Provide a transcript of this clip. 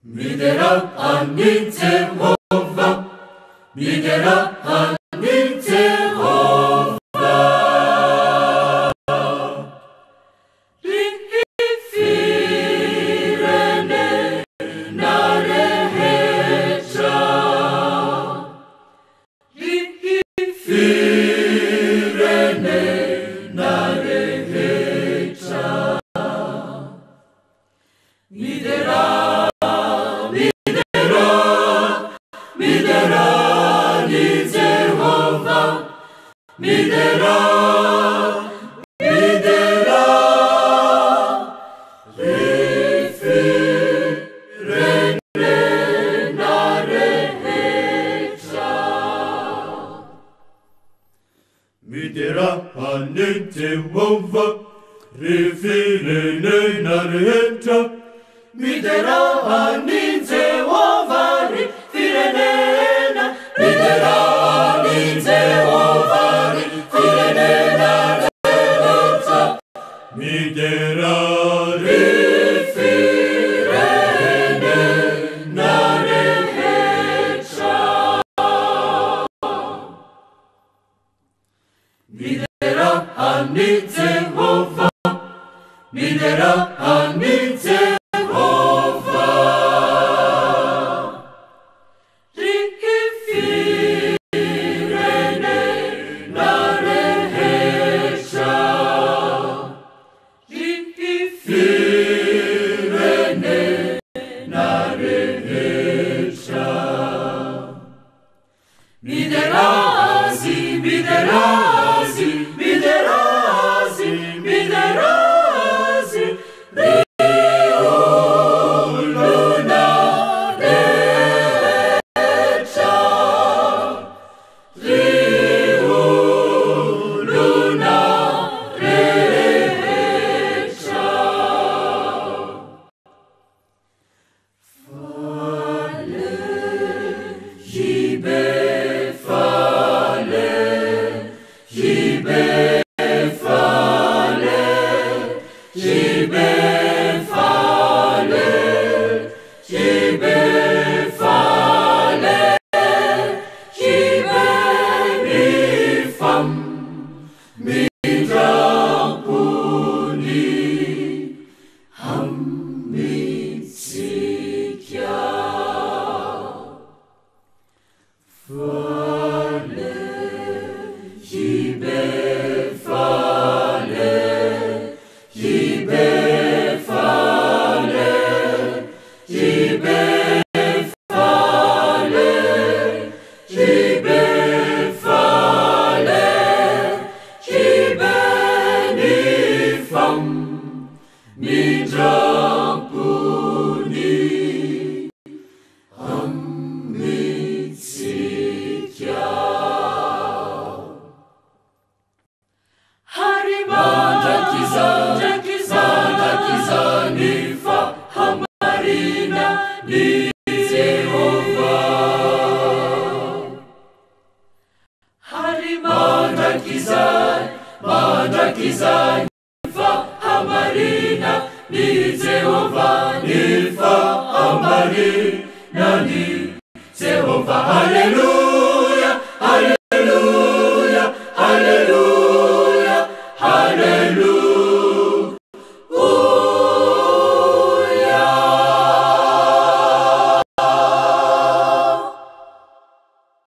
믿으라 하니 제호바 믿으라 하니 제호바 리히피레네 나레헤자 리히피레네 나레헤자 믿으라 믿으라 니 제호바 믿으라 리피레네 나레헤자 믿으라 하니 제호바 리피레네 나레헤자 믿으라 하니 제호바 리피레네 믿으라 하니 제호바 리피레네 나레헤자 믿으라 리피레네 나레헤자 믿으라 하니 제호바 믿으라 하니 제호바 Miderazi, miderazi, miderazi, miderazi, Rio Luna Recha, Rio Luna Recha. Fale, jibe. Mandakizai, Nifa Hamarina, ni Jehovah, Nifa Hamarina, ni Jehovah, Hallelujah.